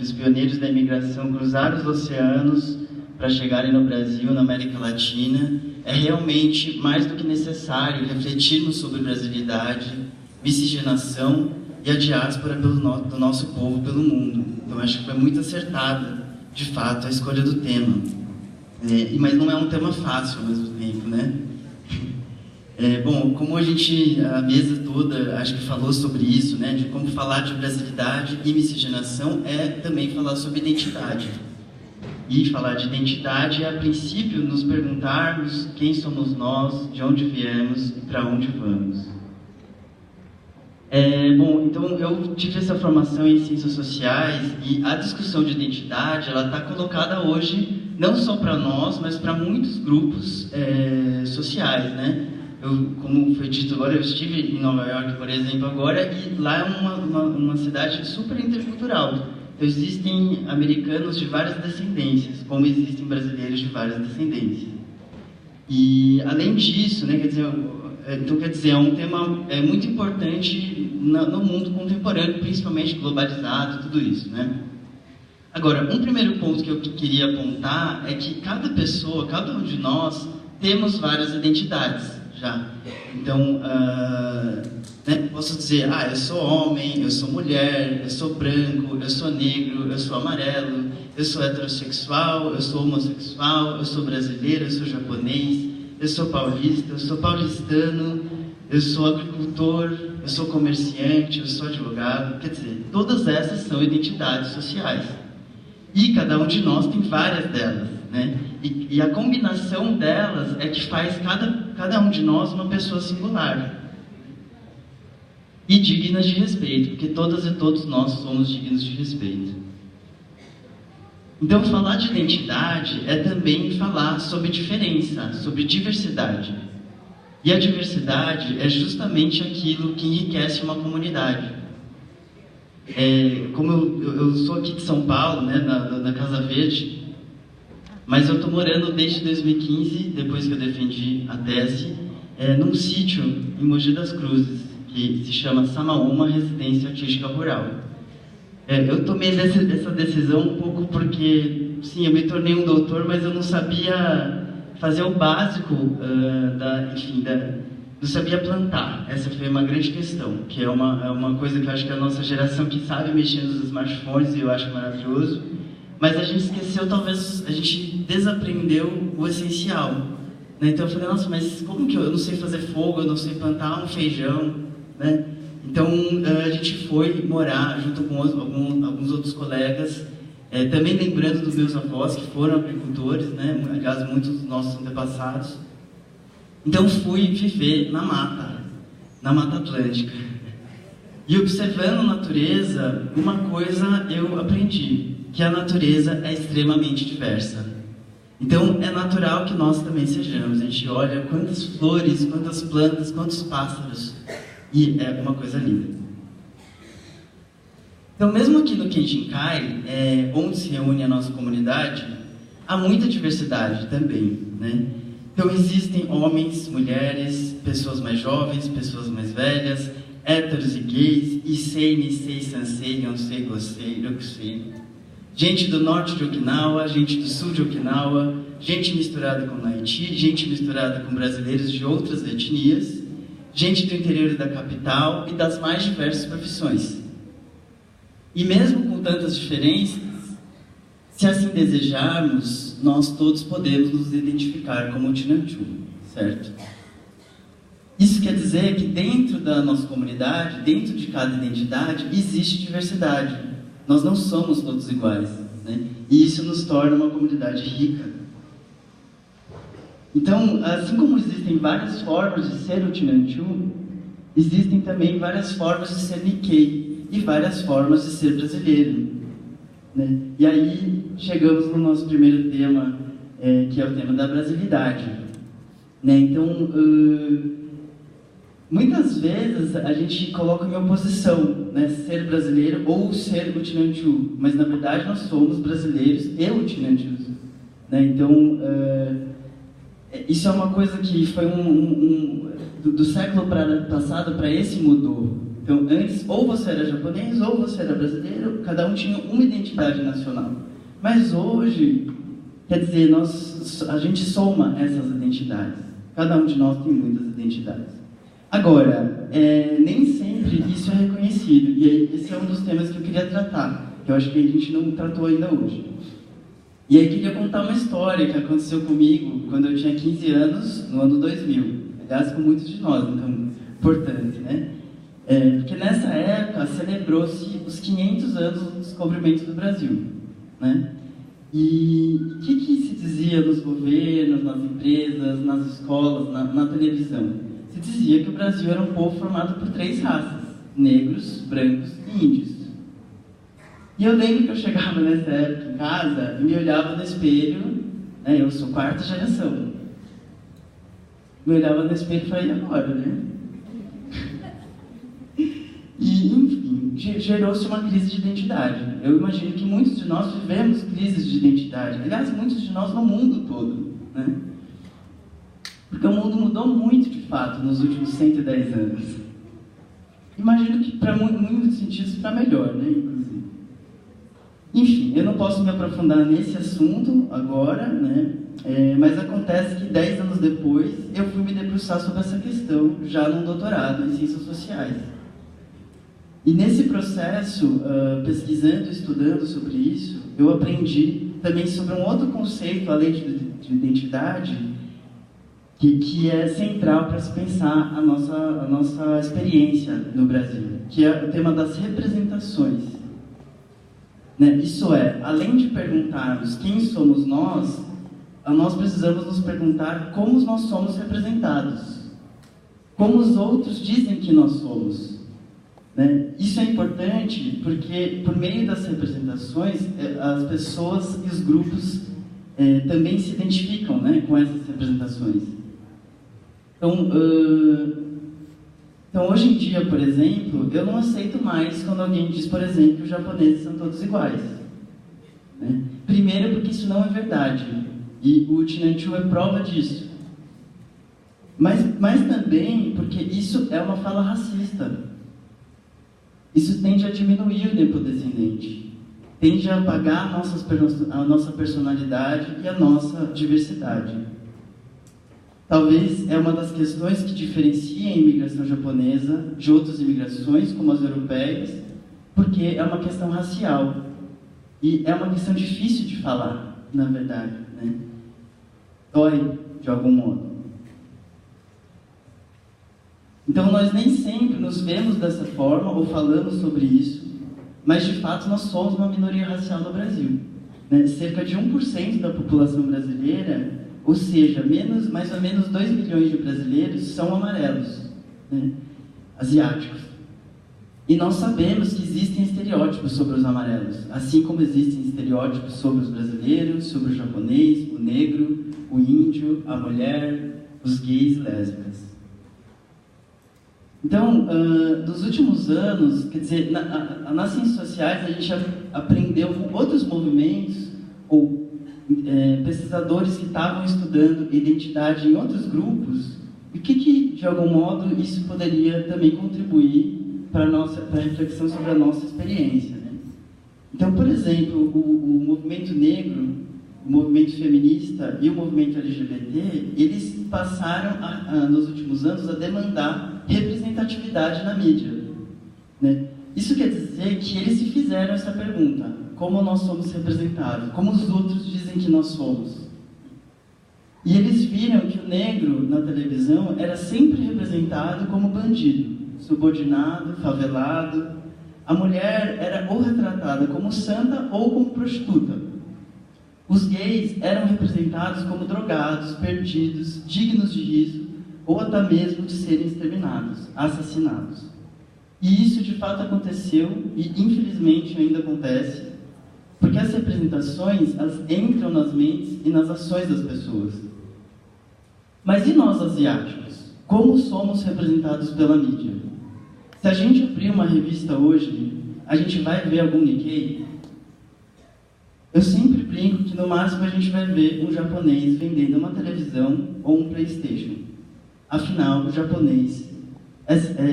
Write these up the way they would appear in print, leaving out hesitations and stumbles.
os pioneiros da imigração cruzaram os oceanos para chegarem no Brasil, na América Latina, é realmente mais do que necessário refletirmos sobre brasilidade, miscigenação e a diáspora do nosso povo pelo mundo. Então, acho que foi muito acertada, de fato, a escolha do tema. Mas não é um tema fácil ao mesmo tempo, né? Bom, como a mesa toda, acho que falou sobre isso, né? De como falar de brasilidade e miscigenação é também falar sobre identidade. E falar de identidade é, a princípio, nos perguntarmos quem somos nós, de onde viemos e para onde vamos. Bom, então eu tive essa formação em ciências sociais e a discussão de identidade, ela está colocada hoje não só para nós, mas para muitos grupos sociais, né? Como foi dito agora, eu estive em Nova York, por exemplo, agora, e lá é uma cidade super intercultural. Então, existem americanos de várias descendências, como existem brasileiros de várias descendências. E, além disso, né, é um tema muito importante no mundo contemporâneo, principalmente globalizado, tudo isso, né? Agora, um primeiro ponto que eu queria apontar é que cada pessoa, cada um de nós, temos várias identidades, já. Então, né, posso dizer, eu sou homem, eu sou mulher, eu sou branco, eu sou negro, eu sou amarelo, eu sou heterossexual, eu sou homossexual, eu sou brasileiro, eu sou japonês, eu sou paulista, eu sou paulistano, eu sou agricultor, eu sou comerciante, eu sou advogado. Quer dizer, todas essas são identidades sociais. E cada um de nós tem várias delas, né? E a combinação delas é que faz cada um de nós uma pessoa singular. E dignas de respeito, porque todas e todos nós somos dignos de respeito. Então, falar de identidade é também falar sobre diferença, sobre diversidade. E a diversidade é justamente aquilo que enriquece uma comunidade. Como eu sou aqui de São Paulo, né, na Casa Verde, mas eu estou morando desde 2015, depois que eu defendi a tese, num sítio em Mogi das Cruzes, que se chama Samaúma Residência Artística Rural. Eu tomei essa decisão um pouco porque, sim, eu me tornei um doutor, mas eu não sabia fazer o básico, não sabia plantar. Essa foi uma grande questão, que é uma coisa que eu acho que a nossa geração que sabe mexer nos smartphones, e eu acho maravilhoso, mas a gente esqueceu, talvez, a gente desaprendeu o essencial. Né? Então eu falei, nossa, mas como que eu não sei fazer fogo, eu não sei plantar um feijão, né? Então a gente foi morar junto com alguns outros colegas, também lembrando dos meus avós que foram agricultores, né? Aliás, muitos dos nossos antepassados. Então fui viver na Mata Atlântica. E observando a natureza, uma coisa eu aprendi, que a natureza é extremamente diversa. Então é natural que nós também sejamos. A gente olha quantas flores, quantas plantas, quantos pássaros. E é uma coisa linda. Então, mesmo aqui no Kenjinkai, onde se reúne a nossa comunidade, há muita diversidade também, né? Então, existem homens, mulheres, pessoas mais jovens, pessoas mais velhas, héteros e gays, Issei, Nisei, Sansei, Yonsei, Gosei, Rokusei. Gente do norte de Okinawa, gente do sul de Okinawa, gente misturada com Haiti, gente misturada com brasileiros de outras etnias, gente do interior da capital e das mais diversas profissões. E mesmo com tantas diferenças, se assim desejarmos, nós todos podemos nos identificar como Uchinanchu, certo? Isso quer dizer que dentro da nossa comunidade, dentro de cada identidade, existe diversidade. Nós não somos todos iguais, né? E isso nos torna uma comunidade rica. Então, assim como existem várias formas de ser Uchinanchu, existem também várias formas de ser Nikkei e várias formas de ser brasileiro, né? E aí chegamos no nosso primeiro tema, que é o tema da brasilidade, né? Então, muitas vezes a gente coloca em oposição, né, ser brasileiro ou ser Uchinanchu, mas na verdade nós somos brasileiros e Uchinanchus, né? Então, isso é uma coisa que foi do século passado para esse mudou. Então, antes, ou você era japonês, ou você era brasileiro, cada um tinha uma identidade nacional. Mas hoje, quer dizer, a gente soma essas identidades. Cada um de nós tem muitas identidades. Agora, nem sempre isso é reconhecido. E aí, esse é um dos temas que eu queria tratar, que eu acho que a gente não tratou ainda hoje. E aí, queria contar uma história que aconteceu comigo quando eu tinha 15 anos, no ano 2000. Aliás, com muitos de nós, então, importante, né? Porque nessa época celebrou-se os 500 anos do descobrimento do Brasil, né? E o que se dizia nos governos, nas empresas, nas escolas, na televisão? Se dizia que o Brasil era um povo formado por 3 raças: negros, brancos e índios. E eu lembro que eu chegava nessa época em casa e me olhava no espelho, né? Eu sou 4ª geração. Me olhava no espelho e falei, e agora, né? E, enfim, gerou-se uma crise de identidade. Eu imagino que muitos de nós vivemos crises de identidade. Aliás, muitos de nós no mundo todo, né? Porque o mundo mudou muito, de fato, nos últimos 110 anos. Imagino que, para muitos sentidos, para melhor, né? Inclusive. Enfim, eu não posso me aprofundar nesse assunto agora, né? Mas acontece que 10 anos depois, eu fui me debruçar sobre essa questão, já num doutorado em Ciências Sociais. E nesse processo, pesquisando, estudando sobre isso, eu aprendi também sobre um outro conceito, além de identidade, que é central para se pensar a nossa experiência no Brasil, que é o tema das representações. Né? Isso é, além de perguntarmos quem somos nós precisamos nos perguntar como nós somos representados, como os outros dizem que nós somos. Né? Isso é importante porque, por meio das representações, as pessoas e os grupos também se identificam, né, com essas representações. Então, hoje em dia, por exemplo, eu não aceito mais quando alguém diz, por exemplo, que os japoneses são todos iguais. Né? Primeiro, porque isso não é verdade. E o Chinanchu é prova disso. Mas também porque isso é uma fala racista. Isso tende a diminuir o nepodescendente, tende a apagar a nossa personalidade e a nossa diversidade. Talvez é uma das questões que diferencia a imigração japonesa de outras imigrações, como as europeias, porque é uma questão racial. E é uma questão difícil de falar, na verdade, né? Dói, de algum modo. Então, nós nem sempre nos vemos dessa forma ou falamos sobre isso, mas, de fato, nós somos uma minoria racial no Brasil. Né? Cerca de 1% da população brasileira, ou seja, mais ou menos 2 milhões de brasileiros, são amarelos, né? Asiáticos. E nós sabemos que existem estereótipos sobre os amarelos, assim como existem estereótipos sobre os brasileiros, sobre o japonês, o negro, o índio, a mulher, os gays e lésbicas. Então, nos últimos anos, quer dizer, nas ciências sociais a gente aprendeu com outros movimentos ou pesquisadores que estavam estudando identidade em outros grupos, e que de algum modo isso poderia também contribuir para a reflexão sobre a nossa experiência. Né? Então, por exemplo, o movimento negro, o movimento feminista e o movimento LGBT, eles passaram, nos últimos anos, a demandar representatividade na mídia. Né? Isso quer dizer que eles se fizeram essa pergunta: como nós somos representados? Como os outros dizem que nós somos? E eles viram que o negro, na televisão, era sempre representado como bandido, subordinado, favelado. A mulher era ou retratada como santa ou como prostituta. Os gays eram representados como drogados, perdidos, dignos de riso, ou até mesmo de serem exterminados, assassinados. E isso de fato aconteceu, e infelizmente ainda acontece, porque as representações entram nas mentes e nas ações das pessoas. Mas e nós, asiáticos? Como somos representados pela mídia? Se a gente abrir uma revista hoje, a gente vai ver algum Nikkei? Eu sempre brinco que no máximo a gente vai ver um japonês vendendo uma televisão ou um PlayStation. Afinal, o japonês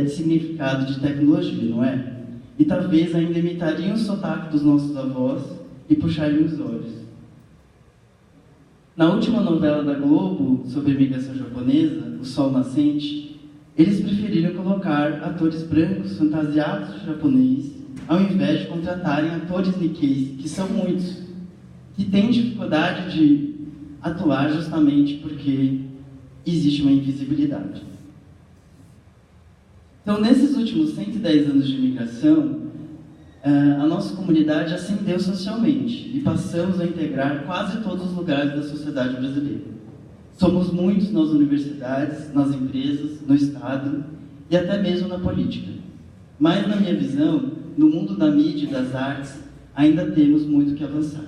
significado de tecnologia, não é? E talvez ainda imitariam o sotaque dos nossos avós e puxariam os olhos. Na última novela da Globo sobre a imigração japonesa, O Sol Nascente, eles preferiram colocar atores brancos fantasiados de japonês, ao invés de contratarem atores Nikkeis, que são muitos, que têm dificuldade de atuar justamente porque existe uma invisibilidade. Então, nesses últimos 110 anos de imigração, a nossa comunidade ascendeu socialmente e passamos a integrar quase todos os lugares da sociedade brasileira. Somos muitos nas universidades, nas empresas, no Estado e até mesmo na política. Mas, na minha visão, no mundo da mídia e das artes, ainda temos muito que avançar.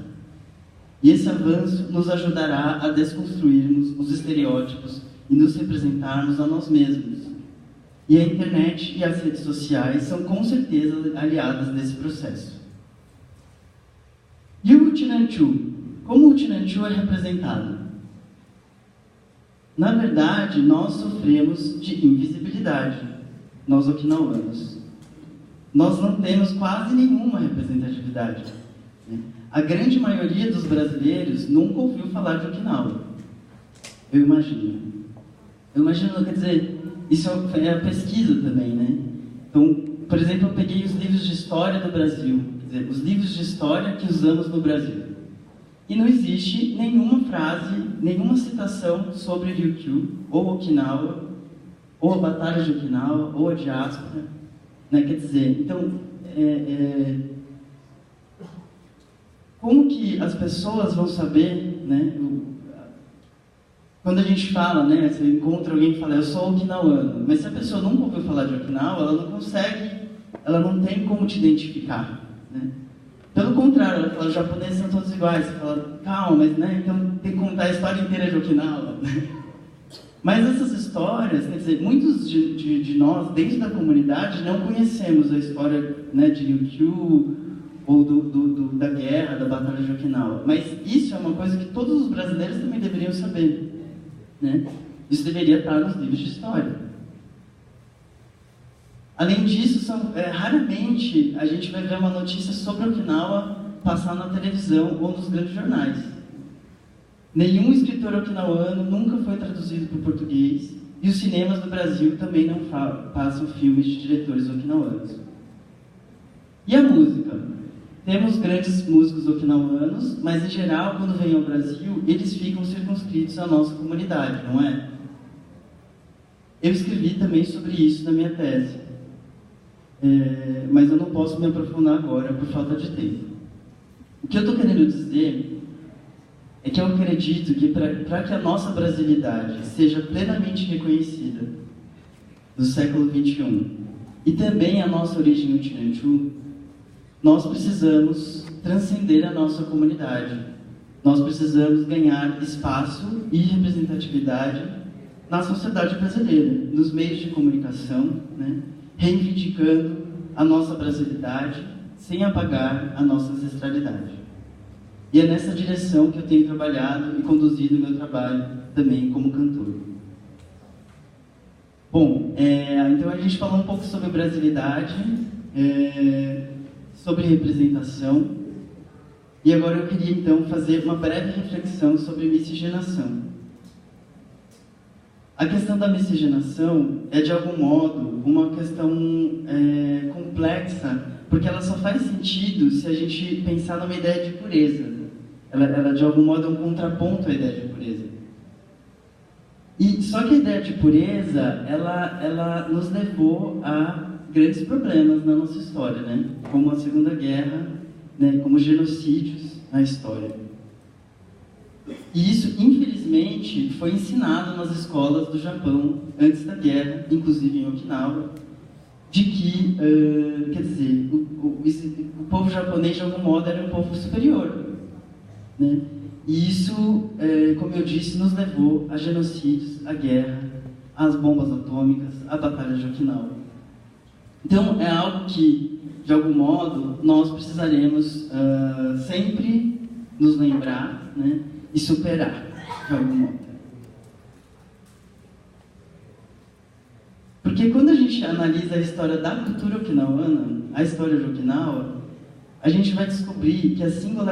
E esse avanço nos ajudará a desconstruirmos os estereótipos e nos representarmos a nós mesmos. E a internet e as redes sociais são com certeza aliadas nesse processo. E o Uchinanchu? Como o Uchinanchu é representado? Na verdade, nós sofremos de invisibilidade, nós okinawanos. Nós não temos quase nenhuma representatividade. A grande maioria dos brasileiros nunca ouviu falar de Okinawa. Eu imagino. Quer dizer, isso é a pesquisa também, né? Então, por exemplo, eu peguei os livros de história do Brasil, quer dizer, os livros de história que usamos no Brasil. E não existe nenhuma frase, nenhuma citação sobre Ryukyu, ou Okinawa, ou a Batalha de Okinawa, ou a diáspora, né? Quer dizer, então, como que as pessoas vão saber, né? Quando a gente fala, né, você encontra alguém que fala, eu sou okinawano, mas se a pessoa nunca ouviu falar de Okinawa, ela não consegue, ela não tem como te identificar, né? Pelo contrário, ela fala, os japoneses são todos iguais, você fala, calma, mas, né, então tem que contar a história inteira de Okinawa. Mas essas histórias, quer dizer, muitos de nós, dentro da comunidade, não conhecemos a história, né, de Ryukyu, ou da guerra, da Batalha de Okinawa. Mas isso é uma coisa que todos os brasileiros também deveriam saber. Né? Isso deveria estar nos livros de história. Além disso, raramente a gente vai ver uma notícia sobre Okinawa passar na televisão ou nos grandes jornais. Nenhum escritor okinawano nunca foi traduzido para o português e os cinemas do Brasil também não passam filmes de diretores okinawanos. E a música? Temos grandes músicos okinawanos, mas em geral, quando vêm ao Brasil, eles ficam circunscritos à nossa comunidade, não é? Eu escrevi também sobre isso na minha tese, mas eu não posso me aprofundar agora por falta de tempo. O que eu estou querendo dizer é que eu acredito que para que a nossa brasilidade seja plenamente reconhecida no século XXI e também a nossa origem Uchinanchu, nós precisamos transcender a nossa comunidade. Nós precisamos ganhar espaço e representatividade na sociedade brasileira, nos meios de comunicação, né? Reivindicando a nossa brasilidade sem apagar a nossa ancestralidade. E é nessa direção que eu tenho trabalhado e conduzido o meu trabalho também como cantor. Bom, então a gente falou um pouco sobre brasilidade, sobre representação, e agora eu queria então fazer uma breve reflexão sobre miscigenação. A questão da miscigenação é de algum modo uma questão complexa, porque ela só faz sentido se a gente pensar numa ideia de pureza. Ela de algum modo é um contraponto à ideia de pureza. E só que a ideia de pureza, ela nos levou a grandes problemas na nossa história, né? Como a Segunda Guerra, né? Como genocídios na história. E isso, infelizmente, foi ensinado nas escolas do Japão antes da guerra, inclusive em Okinawa, de que, quer dizer, o povo japonês de algum modo era um povo superior, né? E isso, como eu disse, nos levou a genocídios, a guerra, às bombas atômicas, à Batalha de Okinawa. Então, é algo que, de algum modo, nós precisaremos sempre nos lembrar, né, e superar, de algum modo. Porque quando a gente analisa a história da cultura okinawana, a história de Okinawa, a gente vai descobrir que a singularidade